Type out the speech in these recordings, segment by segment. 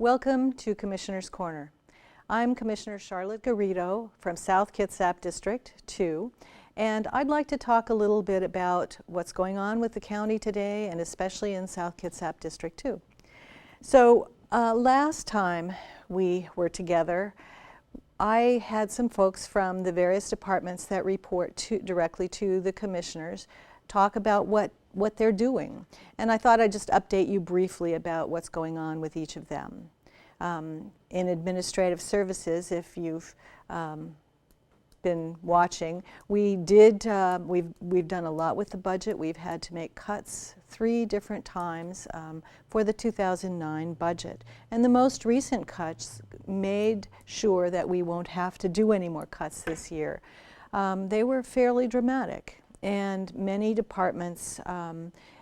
Welcome to Commissioner's Corner. I'm Commissioner Charlotte Garrido from South Kitsap District 2, and I'd like to talk a little bit about what's going on with the county today, and especially in South Kitsap District 2. So last time we were together, I had some folks from the various departments that report directly to the commissioners talk about what they're doing. And I thought I'd just update you briefly about what's going on with each of them. In administrative services, if you've been watching, we've done a lot with the budget. We've had to make cuts 3 different times for the 2009 budget. And the most recent cuts made sure that we won't have to do any more cuts this year. They were fairly dramatic, and many departments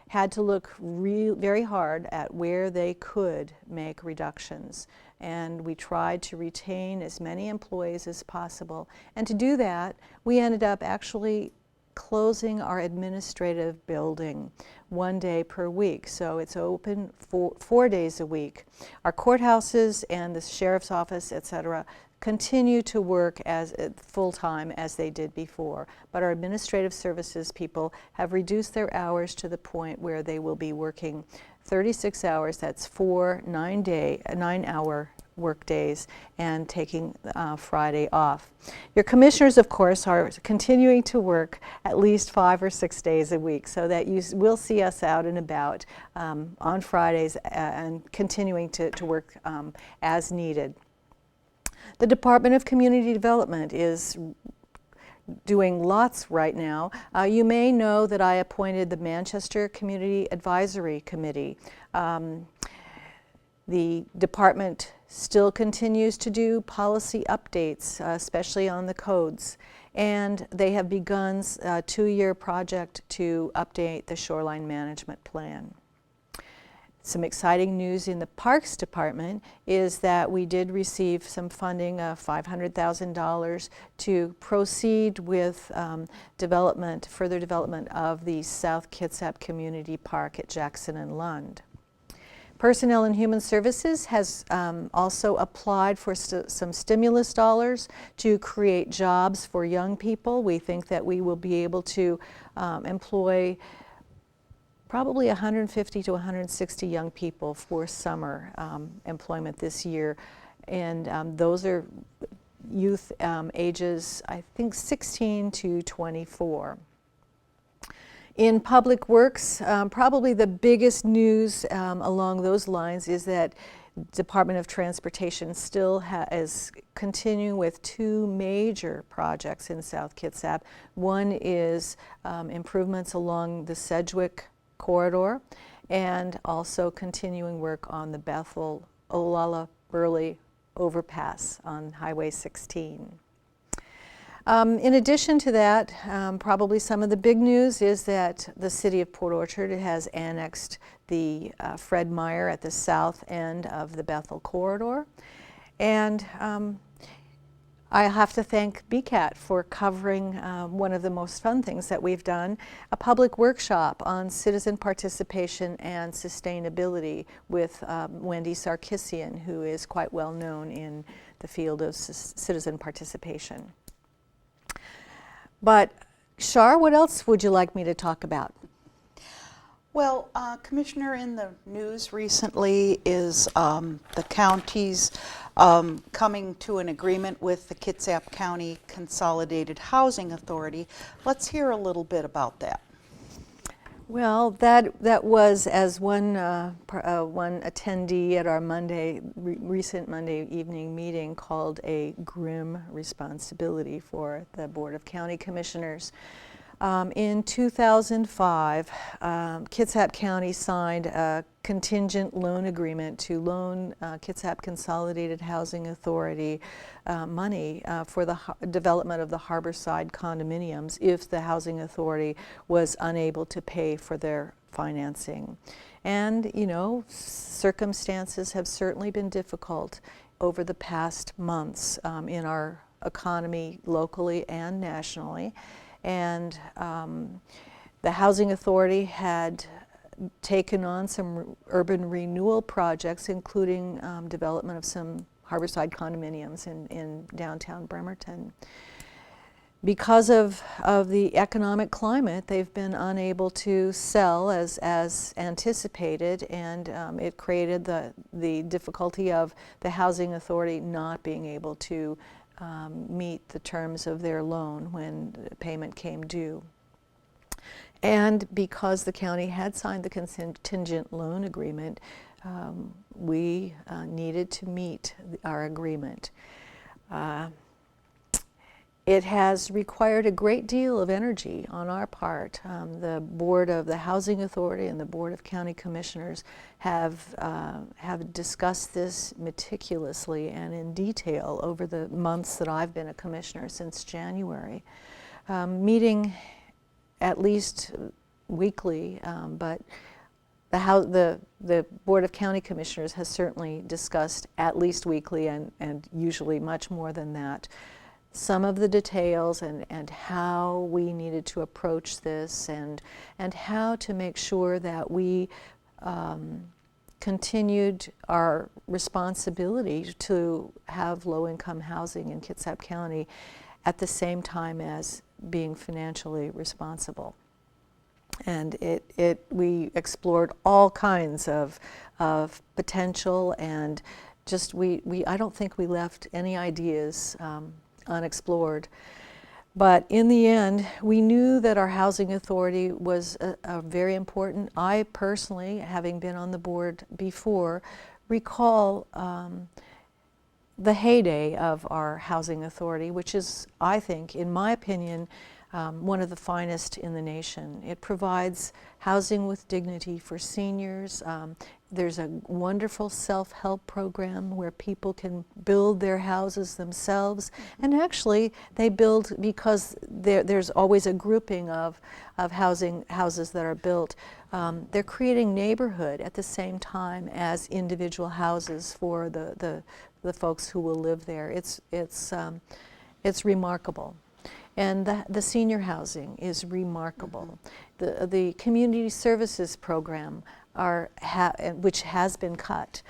had to look very hard at where they could make reductions. And we tried to retain as many employees as possible. And to do that, we ended up actually closing our administrative building 1 day per week. So it's open 4 days a week. Our courthouses and the sheriff's office, etc., continue to work as full-time as they did before. But our administrative services people have reduced their hours to the point where they will be working 36 hours, that's 4 9-hour work days, and taking Friday off. Your commissioners, of course, are continuing to work at least 5 or 6 days a week, so that you will see us out and about on Fridays and continuing to work as needed. The Department of Community Development is doing lots right now. You may know that I appointed the Manchester Community Advisory Committee. The department still continues to do policy updates, especially on the codes. And they have begun a 2-year project to update the shoreline management plan. Some exciting news in the Parks Department is that we did receive some funding of $500,000 to proceed with further development of the South Kitsap Community Park at Jackson and Lund. Personnel and Human Services has also applied for some stimulus dollars to create jobs for young people. We think that we will be able to employ probably 150 to 160 young people for summer employment this year. And those are youth ages, I think, 16 to 24. In Public Works, probably the biggest news along those lines is that Department of Transportation still is continuing with 2 major projects in South Kitsap. One is improvements along the Sedgwick corridor, and also continuing work on the Bethel-Olalla-Burley overpass on Highway 16. In addition to that, probably some of the big news is that the City of Port Orchard has annexed the Fred Meyer at the south end of the Bethel corridor. And I have to thank BCAT for covering one of the most fun things that we've done, a public workshop on citizen participation and sustainability with Wendy Sarkissian, who is quite well known in the field of citizen participation. But Char, what else would you like me to talk about? Well, Commissioner, in the news recently is the counties coming to an agreement with the Kitsap County Consolidated Housing Authority. Let's hear a little bit about that. Well, that was, as one attendee at our recent Monday evening meeting called, a grim responsibility for the Board of County Commissioners. In 2005, Kitsap County signed a contingent loan agreement to loan Kitsap Consolidated Housing Authority money for the development of the Harborside condominiums if the Housing Authority was unable to pay for their financing. And, you know, circumstances have certainly been difficult over the past months in our economy locally and nationally. And the Housing Authority had taken on some urban renewal projects, including development of some Harborside condominiums in downtown Bremerton. Because of the economic climate, they've been unable to sell as anticipated, and it created the difficulty of the housing authority not being able to meet the terms of their loan when payment came due. And because the county had signed the contingent loan agreement, we needed to meet our agreement. It has required a great deal of energy on our part. The Board of the Housing Authority and the Board of County Commissioners have discussed this meticulously and in detail over the months that I've been a commissioner, since January, meeting at least weekly, but the Board of County Commissioners has certainly discussed at least weekly and usually much more than that, some of the details and how we needed to approach this and how to make sure that we continued our responsibility to have low-income housing in Kitsap County at the same time as being financially responsible. And we explored all kinds of potential, and just I don't think we left any ideas unexplored. But in the end, we knew that our housing authority was a very important. I personally, having been on the board before, recall the heyday of our housing authority, which is, I think, in my opinion, one of the finest in the nation. It provides housing with dignity for seniors. There's a wonderful self-help program where people can build their houses themselves. And actually, they build because there's always a grouping of houses that are built. They're creating neighborhood at the same time as individual houses for the folks who will live there. It's remarkable. And the senior housing is remarkable. The community services program, which has been cut,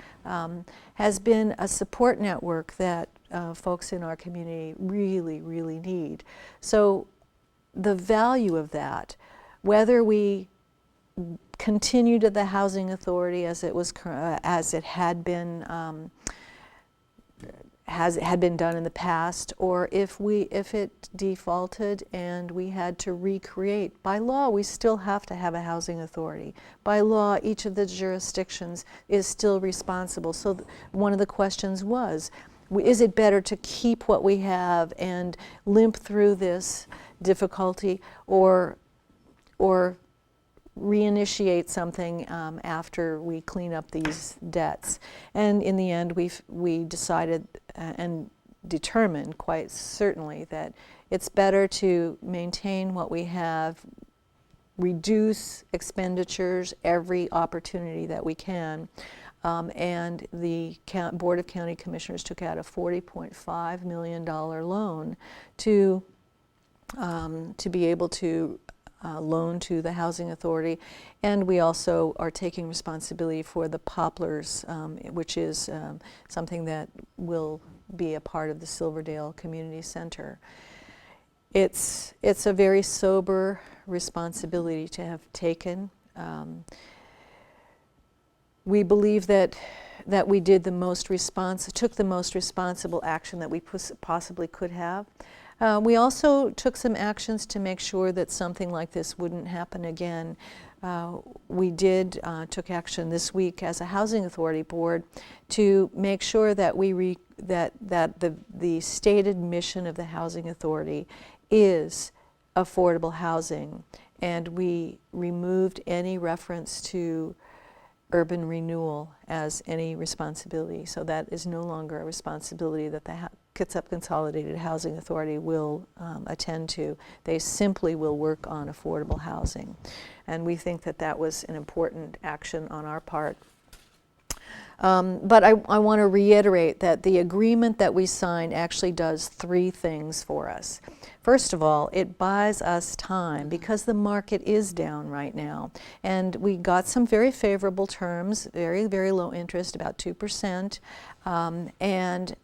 has been a support network that folks in our community really, really need. So the value of that, whether we continue to the housing authority as it had been done in the past, or if it defaulted and we had to recreate. By law, we still have to have a housing authority. By law, each of the jurisdictions is still responsible. So one of the questions was, is it better to keep what we have and limp through this difficulty, or reinitiate something after we clean up these debts? And in the end, we decided and determined quite certainly that it's better to maintain what we have, reduce expenditures every opportunity that we can. And the Board of County Commissioners took out a $40.5 million loan to be able to loan to the Housing Authority. And we also are taking responsibility for the poplars, which is something that will be a part of the Silverdale Community Center. It's a very sober responsibility to have taken. We believe that we did took the most responsible action that we possibly could have. We also took some actions to make sure that something like this wouldn't happen again. We took action this week as a Housing Authority Board to make sure that the stated mission of the Housing Authority is affordable housing, and we removed any reference to urban renewal as any responsibility. So that is no longer a responsibility that the Kitsap Consolidated Housing Authority will attend to. They simply will work on affordable housing. And we think that that was an important action on our part. But I want to reiterate that the agreement that we signed actually does 3 things for us. First of all, it buys us time because the market is down right now. And we got some very favorable terms, very, very low interest, about 2%. And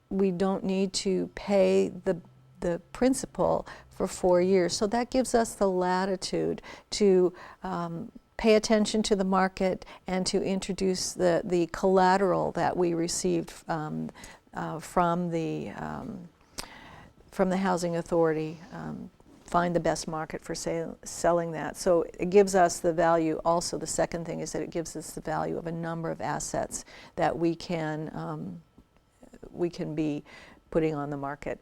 we don't need to pay the principal for 4 years. So that gives us the latitude to pay attention to the market and to introduce the collateral that we received from the Housing Authority, find the best market for selling that. So it gives us the value. Also, the second thing is that it gives us the value of a number of assets that we can be putting on the market.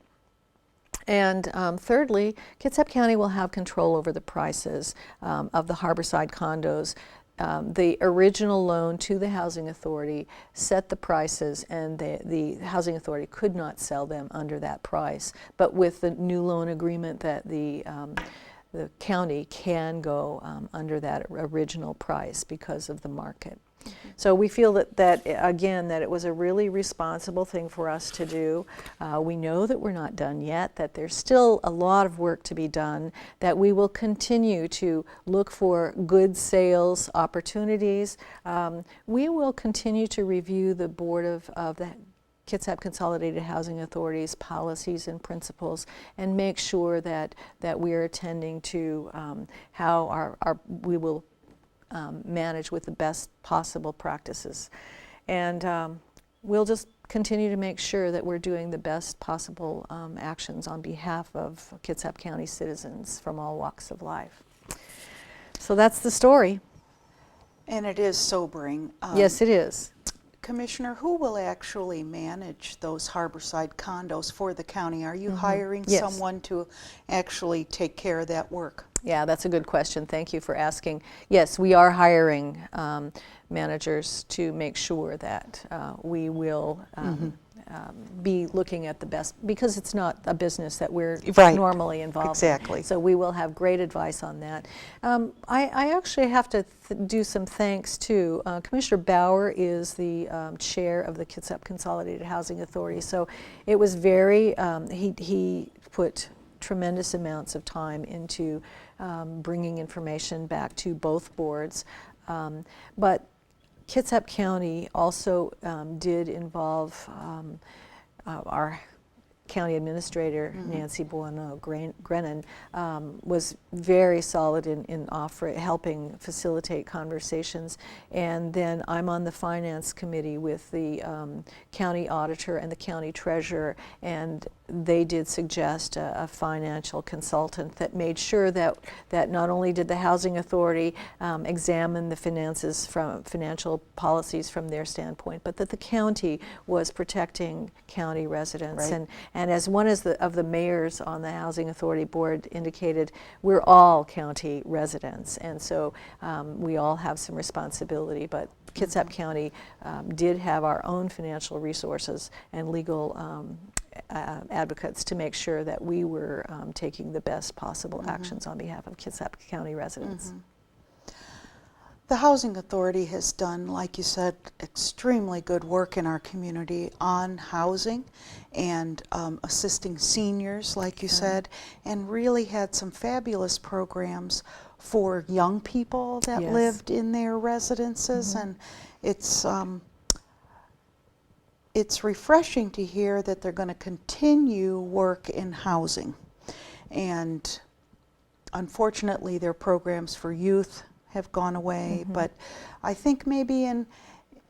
And thirdly, Kitsap County will have control over the prices of the Harborside condos. The original loan to the Housing Authority set the prices, and the Housing Authority could not sell them under that price. But with the new loan agreement, that the county can go under that original price because of the market. So we feel that again, that it was a really responsible thing for us to do. We know that we're not done yet, that there's still a lot of work to be done, that we will continue to look for good sales opportunities. We will continue to review the board of the Kitsap Consolidated Housing Authority's policies and principles, and make sure that we are attending to how we will manage with the best possible practices. And we'll just continue to make sure that we're doing the best possible actions on behalf of Kitsap County citizens from all walks of life. So that's the story. And it is sobering. Yes, it is. Commissioner, who will actually manage those Harborside condos for the county? Are you hiring Yes. someone to actually take care of that work? Yeah, that's a good question. Thank you for asking. Yes, we are hiring managers to make sure that we will be looking at the best, because it's not a business that we're Right. normally involved Exactly. in. So we will have great advice on that. I actually have to do some thanks too. Commissioner Bauer is the chair of the Kitsap Consolidated Housing Authority. So it was very, he put tremendous amounts of time into bringing information back to both boards. But Kitsap County also did involve our county administrator, Nancy Bueno-Grennan, was very solid in helping facilitate conversations. And then I'm on the finance committee with the county auditor and the county treasurer, and they did suggest a financial consultant that made sure that not only did the Housing Authority examine the financial policies from their standpoint, but that the county was protecting county residents. Right. And as one of the mayors on the Housing Authority board indicated, we're all county residents, and so we all have some responsibility. But Kitsap County did have our own financial resources and legal advocates to make sure that we were taking the best possible actions on behalf of Kitsap County residents. The Housing Authority has done, like you said, extremely good work in our community on housing and assisting seniors, like you said, and really had some fabulous programs for young people that Yes. lived in their residences. And it's refreshing to hear that they're going to continue work in housing. And unfortunately, their programs for youth have gone away, but I think maybe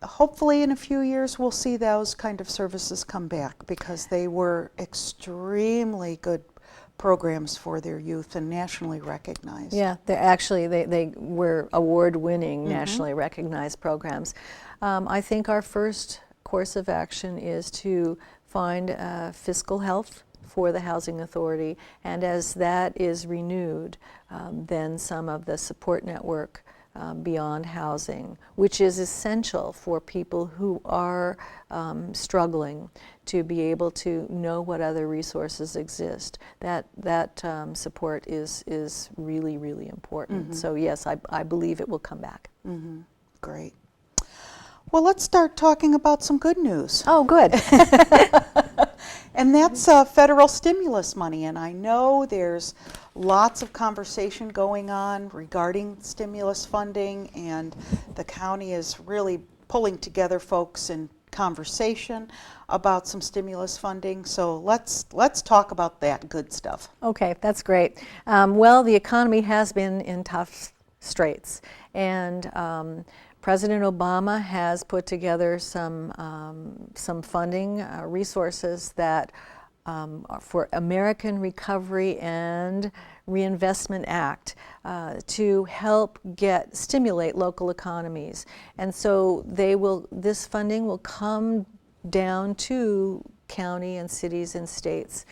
hopefully in a few years we'll see those kind of services come back, because they were extremely good programs for their youth and nationally recognized. Yeah, they were award-winning, nationally recognized programs. I think our first course of action is to find fiscal health for the Housing Authority, and as that is renewed, then some of the support network beyond housing, which is essential for people who are struggling to be able to know what other resources exist. That support is really, really important. So yes, I believe it will come back. Great. Well, let's start talking about some good news. Oh, good. And that's federal stimulus money. And I know there's lots of conversation going on regarding stimulus funding, and the county is really pulling together folks in conversation about some stimulus funding. So let's talk about that good stuff. Okay, that's great. Well, the economy has been in tough straits, and President Obama has put together some funding resources that for American Recovery and Reinvestment Act to help stimulate local economies. And so this funding will come down to county and cities and states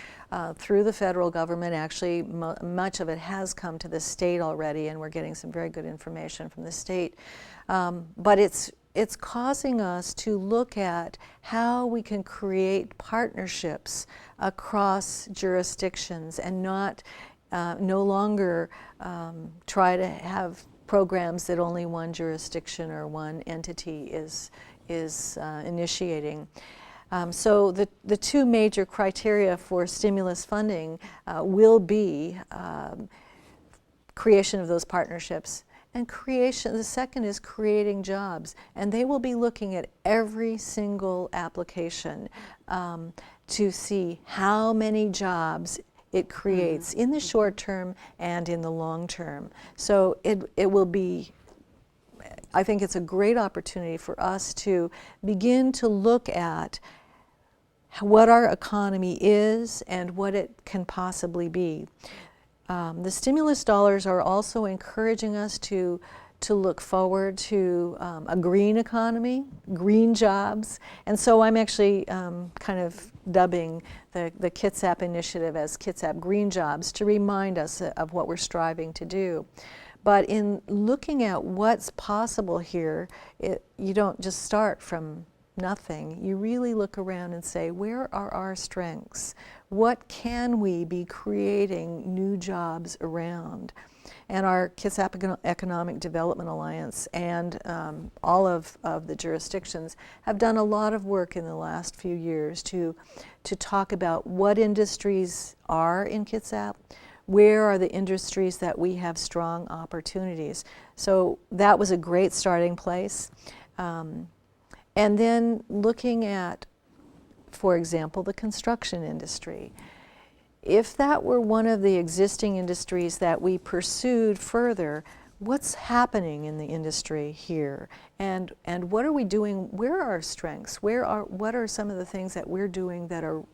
through the federal government. Actually, much of it has come to the state already, and we're getting some very good information from the state. But it's causing us to look at how we can create partnerships across jurisdictions and no longer try to have programs that only one jurisdiction or one entity is initiating. So the two major criteria for stimulus funding will be creation of those partnerships, and the second is creating jobs. And they will be looking at every single application to see how many jobs it creates in the short term and in the long term. So it will be, I think it's a great opportunity for us to begin to look at what our economy is and what it can possibly be. The stimulus dollars are also encouraging us to look forward to a green economy, green jobs, and so I'm actually kind of dubbing the Kitsap initiative as Kitsap Green Jobs to remind us of what we're striving to do. But in looking at what's possible here, you don't just start from nothing. You really look around and say, where are our strengths? What can we be creating new jobs around? And our Kitsap Economic Development Alliance and all of the jurisdictions have done a lot of work in the last few years to talk about what industries are in Kitsap, where are the industries that we have strong opportunities. So that was a great starting place. And then looking at, for example, the construction industry. If that were one of the existing industries that we pursued further, what's happening in the industry here? And what are we doing? Where are our strengths? What are some of the things that we're doing that are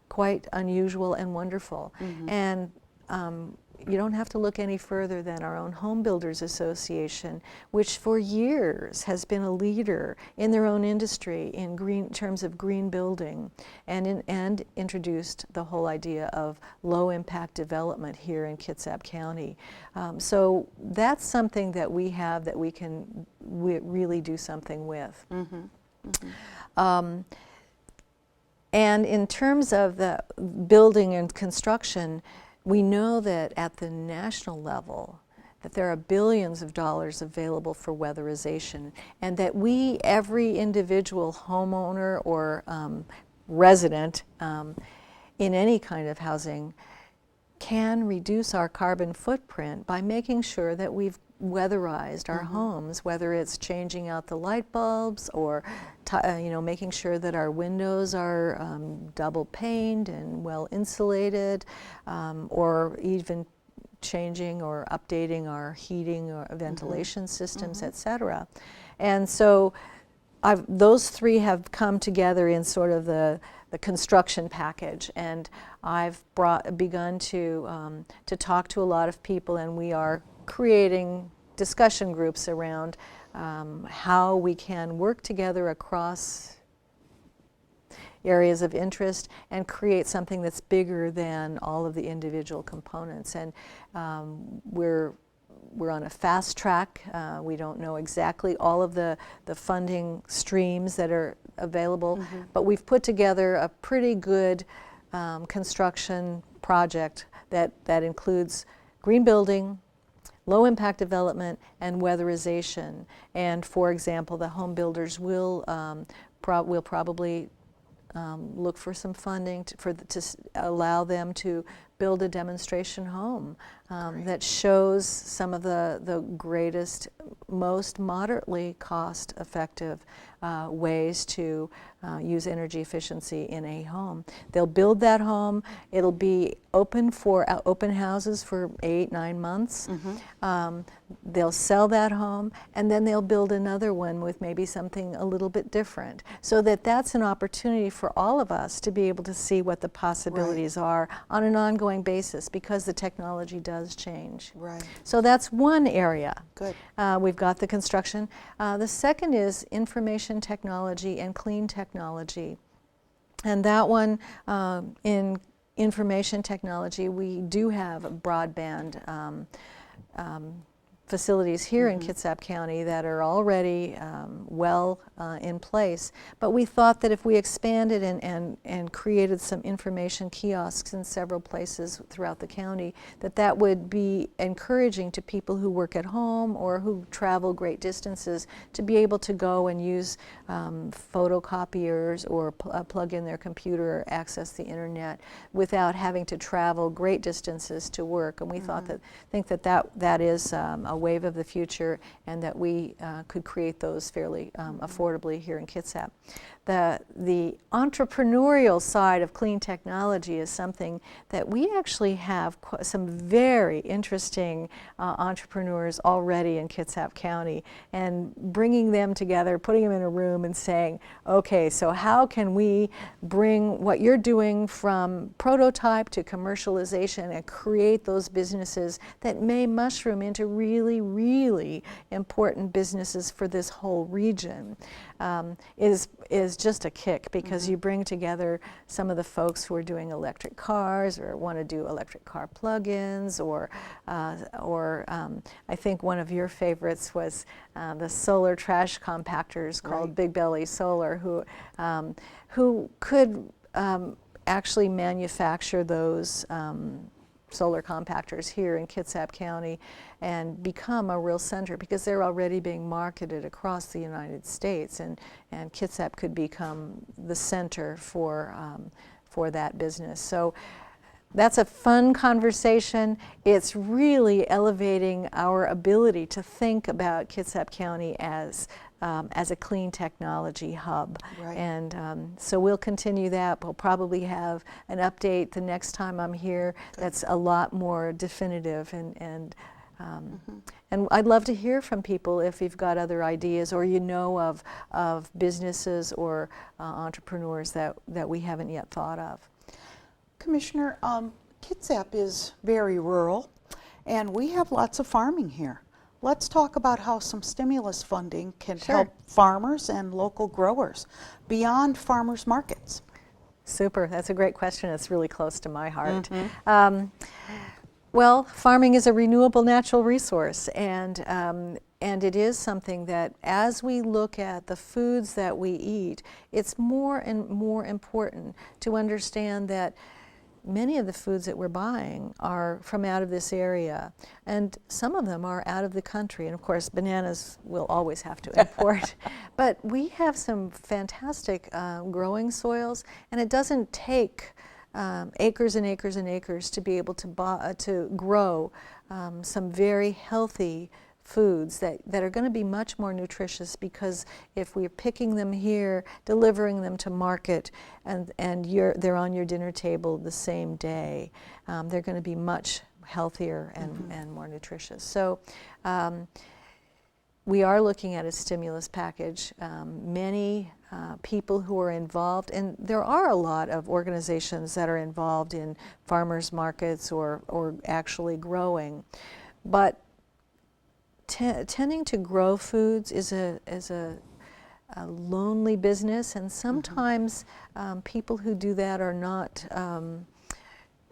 quite unusual and wonderful? Mm-hmm. And you don't have to look any further than our own Home Builders Association, which for years has been a leader in their own industry in terms of green building, and introduced the whole idea of low impact development here in Kitsap County. So that's something that we have that we can really do something with. Mm-hmm. Mm-hmm. And in terms of the building and construction, we know that at the national level that there are billions of dollars available for weatherization, and that every individual homeowner or resident in any kind of housing can reduce our carbon footprint by making sure that we've weatherized our mm-hmm. homes, whether it's changing out the light bulbs or making sure that our windows are double paned and well insulated, or even changing or updating our heating or ventilation mm-hmm. systems, mm-hmm. etc. And so those three have come together in sort of the construction package, and I've begun to talk to a lot of people, and we are creating discussion groups around how we can work together across areas of interest and create something that's bigger than all of the individual components. And we're on a fast track. We don't know exactly all of the funding streams that are available, mm-hmm. but we've put together a pretty good construction project that includes green building, low impact development and weatherization. And for example, the home builders will probably look for some funding to allow them to build a demonstration home that shows some of the greatest, most moderately cost-effective ways to use energy efficiency in a home. They'll build that home. It'll be open for open houses for 8-9 months. They'll sell that home, and then they'll build another one with maybe something a little bit different, so that's an opportunity for all of us to be able to see what the possibilities are on an ongoing basis, because the technology does change. Right. So that's one area. Good. We've got the construction. The second is information technology and clean technology. And that one, in information technology, we do have broadband facilities here in Kitsap County that are already well in place. But we thought that if we expanded and created some information kiosks in several places throughout the county, that would be encouraging to people who work at home or who travel great distances to be able to go and use photocopiers or plug in their computer or access the internet without having to travel great distances to work. And we think that is a wave of the future, and that we could create those fairly affordably here in Kitsap. The entrepreneurial side of clean technology is something that we actually have some very interesting entrepreneurs already in Kitsap County, and bringing them together, putting them in a room and saying, okay, so how can we bring what you're doing from prototype to commercialization and create those businesses that may mushroom into really, really important businesses for this whole region, is just a kick, because you bring together some of the folks who are doing electric cars or want to do electric car plug-ins, or I think one of your favorites was the solar trash compactors called Big Belly Solar, who could actually manufacture those solar compactors here in Kitsap County and become a real center, because they're already being marketed across the United States, and Kitsap could become the center for that business. So that's a fun conversation. It's really elevating our ability to think about Kitsap County as a clean technology hub. Right. And so we'll continue that. We'll probably have an update the next time I'm here that's a lot more definitive, and I'd love to hear from people if you've got other ideas, or you know of businesses or entrepreneurs that we haven't yet thought of. Commissioner, Kitsap is very rural, and we have lots of farming here. Let's talk about how some stimulus funding can help farmers and local growers beyond farmers markets. Super, that's a great question. It's really close to my heart. Well, farming is a renewable natural resource, and it is something that, as we look at the foods that we eat, it's more and more important to understand that many of the foods that we're buying are from out of this area, and some of them are out of the country. And of course, bananas we'll always have to import. But we have some fantastic growing soils, and it doesn't take acres and acres and acres to be able to grow some very healthy foods that are going to be much more nutritious, because if we're picking them here, delivering them to market, and they're on your dinner table the same day, they're going to be much healthier and more nutritious. So we are looking at a stimulus package. Many people who are involved, and there are a lot of organizations that are involved in farmers markets or actually growing, but tending to grow foods is a lonely business, and sometimes people who do that are not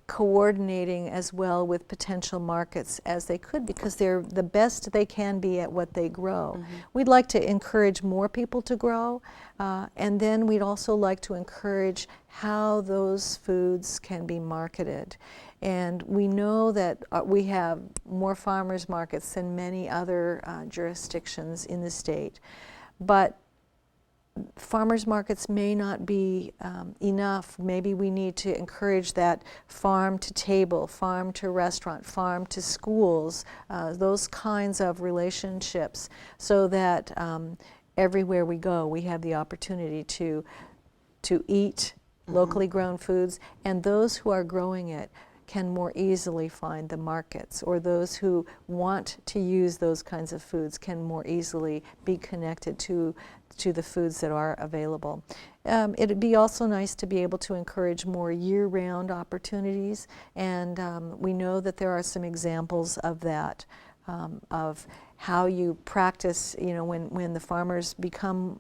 coordinating as well with potential markets as they could, because they're the best they can be at what they grow. We'd like to encourage more people to grow, and then we'd also like to encourage how those foods can be marketed. And we know that we have more farmers markets than many other jurisdictions in the state, but farmers markets may not be enough. Maybe we need to encourage that farm to table, farm to restaurant, farm to schools, those kinds of relationships, so that everywhere we go we have the opportunity to eat locally grown foods, and those who are growing it can more easily find the markets, or those who want to use those kinds of foods can more easily be connected to the foods that are available. It'd be also nice to be able to encourage more year-round opportunities, and we know that there are some examples of that, of how you practice, you know, when the farmers become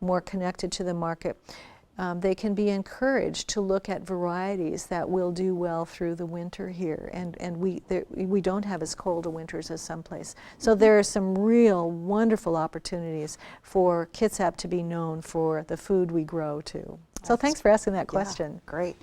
more connected to the market. They can be encouraged to look at varieties that will do well through the winter here, and we don't have as cold a winters as someplace. So there are some real wonderful opportunities for Kitsap to be known for the food we grow too. So thanks for asking that question. Yeah, great.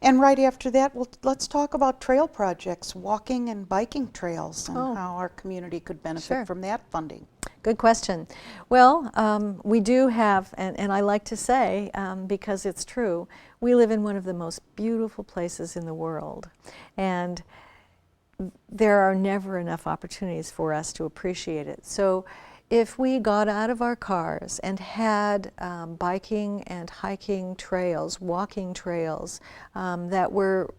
And right after that, let's talk about trail projects, walking and biking trails, and how our community could benefit from that funding. Good question. Well, we do have, and I like to say, because it's true, we live in one of the most beautiful places in the world. And there are never enough opportunities for us to appreciate it. So if we got out of our cars and had biking and hiking trails, walking trails that were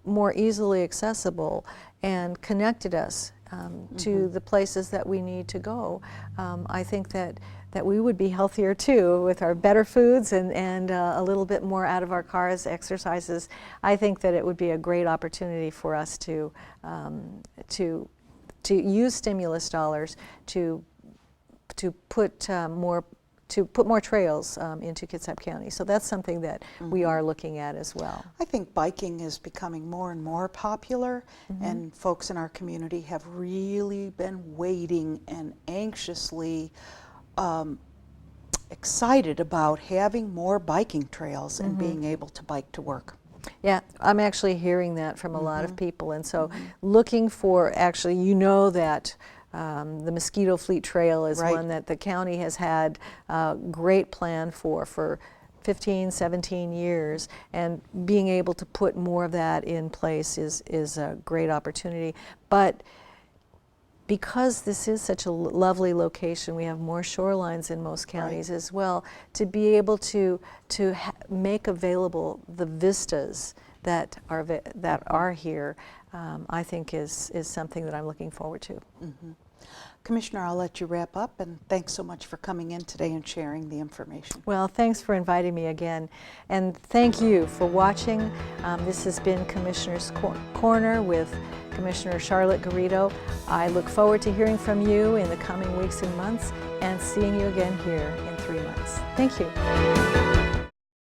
more easily accessible and connected us to the places that we need to go, I think that we would be healthier too with our better foods and a little bit more out of our cars exercises. I think that it would be a great opportunity for us to use stimulus dollars to put more trails into Kitsap County. So that's something that we are looking at as well. I think biking is becoming more and more popular, and folks in our community have really been waiting and anxiously excited about having more biking trails and being able to bike to work. Yeah, I'm actually hearing that from a lot of people, and so looking for, actually, you know, that the Mosquito Fleet Trail is one that the county has had a great plan for 15, 17 years, and being able to put more of that in place is a great opportunity. But because this is such a lovely location, we have more shorelines in most counties as well, to be able to make available the vistas that are here, I think is something that I'm looking forward to. Commissioner, I'll let you wrap up, and thanks so much for coming in today and sharing the information. Well, thanks for inviting me again, and thank you for watching. This has been Commissioner's Corner with Commissioner Charlotte Garrido. I look forward to hearing from you in the coming weeks and months, and seeing you again here in 3 months. Thank you.